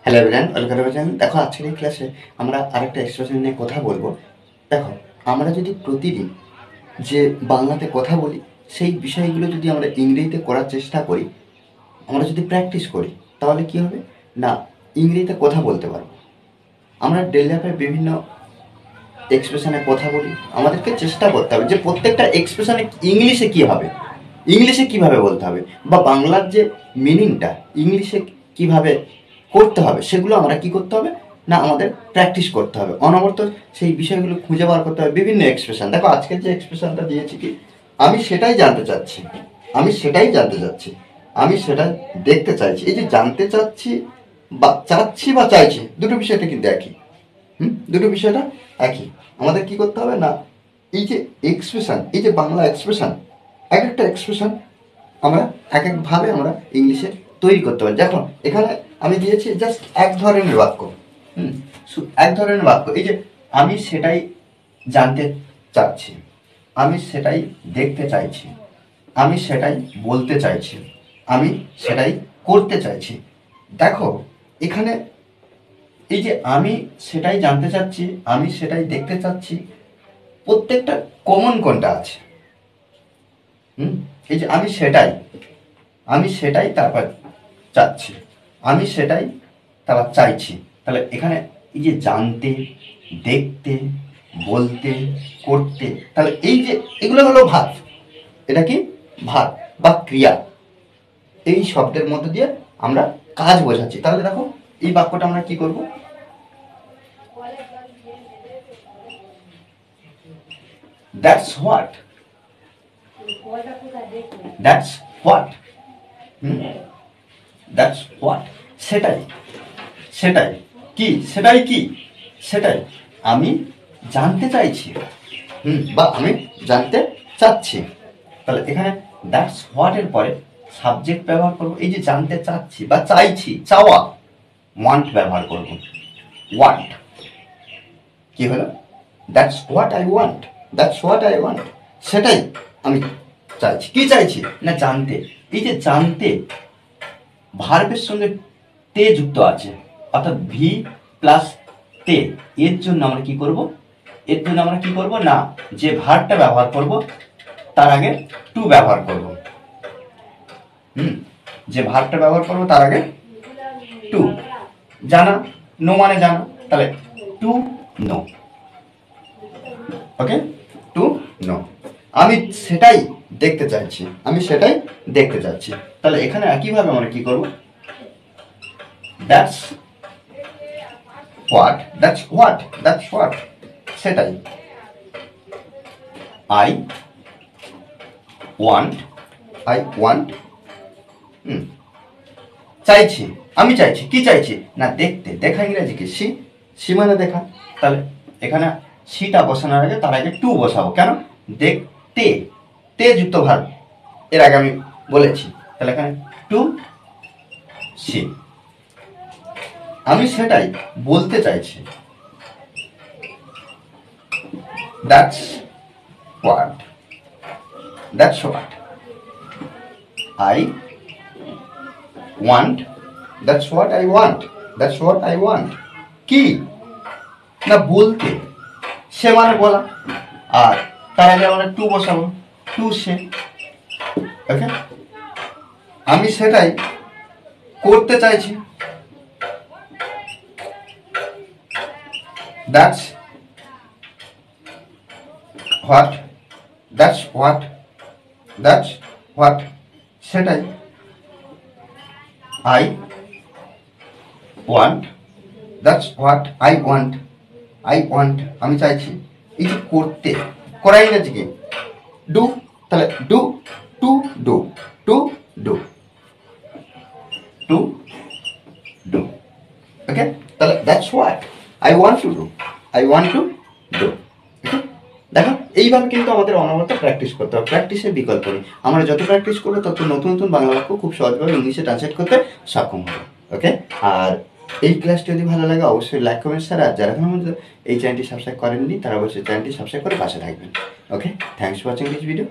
Hello everyone, welcome to my channel. দেখো আজকের এই ক্লাসে আমরা আরেকটা এক্সপ্রেশন নিয়ে কথা বলবো। দেখো, আমরা যদি প্রতিদিন যে বাংলাতে কথা বলি সেই বিষয়গুলো যদি আমরা ইংরেজিতে করার চেষ্টা করি, আমরা যদি প্র্যাকটিস করি, তাহলে কি হবে না, ইংরেজিতে কথা বলতে পারবো। আমরা ডেইলি লাইফে বিভিন্ন এক্সপ্রেশনে কথা বলি, আমাদেরকে চেষ্টা করতে হবে যে প্রত্যেকটা এক্সপ্রেশনে ইংলিশে কী হবে, ইংলিশে কিভাবে বলতে হবে, বা বাংলার যে মিনিংটা ইংলিশে কিভাবে করতে হবে, সেগুলো আমরা কি করতে হবে না, আমাদের প্র্যাকটিস করতে হবে। অনবরত সেই বিষয়গুলো খুঁজে বার করতে হবে। বিভিন্ন এক্সপ্রেশন, দেখো আজকের যে এক্সপ্রেশনটা দিয়েছি কি, আমি সেটাই জানতে চাচ্ছি, আমি সেটাই জানতে চাচ্ছি, আমি সেটা দেখতে চাইছি। এই যে জানতে চাচ্ছি বা চাইছি, দুটো বিষয়টা কিন্তু একই। দুটো বিষয়টা একই। আমাদের কি করতে হবে না, এই যে এক্সপ্রেশন, এই যে বাংলা এক্সপ্রেশন, এক একটা এক্সপ্রেশন আমরা এক একভাবে আমরা ইংলিশে তৈরি করতে পারি। দেখো এখানে আমি দিয়েছি জাস্ট এক ধরনের বাক্য, এক ধরনের বাক্য। এই যে আমি সেটাই জানতে চাচ্ছি, আমি সেটাই দেখতে চাইছি, আমি সেটাই বলতে চাইছি, আমি সেটাই করতে চাইছি। দেখো এখানে এই যে আমি সেটাই জানতে চাচ্ছি, আমি সেটাই দেখতে চাচ্ছি, প্রত্যেকটা কমন কোনটা আছে। এই যে আমি সেটাই তারপর চাচ্ছি, আমি সেটাই তারপর চাইছি। তাহলে এখানে এই যে জানতে, দেখতে, বলতে, করতে, তাহলে এই যে এগুলো হলো ভাব। এটা কি ভাব বা ক্রিয়া। এই শব্দের মধ্যে দিয়ে আমরা কাজ বোঝাচ্ছি। তাহলে দেখো এই বাক্যটা আমরা কি করব, that's what, that's what, that's what, সেটাই, সেটাই কি, সেটাই কি, সেটাই আমি জানতে চাইছি, বা আমি জানতে চাচ্ছি। তাহলে এখানে দ্যাটস হোয়াট এর পরে সাবজেক্ট ব্যবহার করব। এই যে জানতে চাচ্ছি বা চাইছি, চাওয়া, ওয়ান্ট ব্যবহার করব। ওয়ান্ট কি হলো, that's what I want, that's what I want, সেটাই আমি চাইছি। কি চাইছি না, জানতে। এই যে জানতে ভার্বের সঙ্গে তে যুক্ত আছে, অর্থাৎ ভি প্লাস তে। এর জন্য আমরা কি করব, এর জন্য আমরা কি করব না, যে ভার্বটা ব্যবহার করব তার আগে টু ব্যবহার করব। যে ভার্বটা ব্যবহার করব তার আগে টু। জানা, নো মানে জানা, তাহলে to know. Okay, to know. আমি সেটাই দেখতে চাইছি, আমি সেটাই দেখতে চাচ্ছি। তাহলে এখানে একইভাবে আমরা কি করব, that's what, that's what, that's what, সেটাই। আই ওয়ান্ট, আই ওয়ান্ট, চাইছি, আমি চাইছি। কি চাইছি না, দেখতে। দেখা ইংরেজি কি, সি, সি মানে দেখা। তাহলে এখানে সিটা বসানোর আগে তার আগে টু বসাবো। কেন, দেখতে, তে যুক্ত ভার্ব এর আগে আমি বলেছি। তাহলে এখানে টু সি। আমি সেটাই বলতে চাইছি, that's what, that's what I want, that's what I want, that's what I want. কি না, বলতে, সে মানে বলা, আর তার আগে আমরা টু বসাবো, টু সে। ওকে, আমি সেটাই করতে চাইছি, that's what, that's what, that's what, সেটাই। I want, that's what I want, I want আমি চাইছি। এই যে করতে, করাই গেছে কি ডু, তাহলে do, to do, to do, to do. Okay, তাহলে that's what I want to do, I want to do. দেখো এইভাবে কিন্তু আমাদের অনবরত প্র্যাকটিস করতে হবে। প্র্যাকটিসের বিকল্প নেই। আমরা যত প্র্যাকটিস করবো তত নতুন নতুন বাংলা বাক্য খুব সহজভাবে ইংলিশে ট্রান্সলেট করতে সক্ষম হবে। ওকে, আর এই ক্লাসটি যদি ভালো লাগে অবশ্যই লাইক কমেন্ট শেয়ার, আর যারা এখনো পর্যন্ত এই চ্যানেলটি সাবস্ক্রাইব করেননি তারা অবশ্যই চ্যানেলটি সাবস্ক্রাইব করে পাশে থাকবেন। Okay, thanks for watching this video.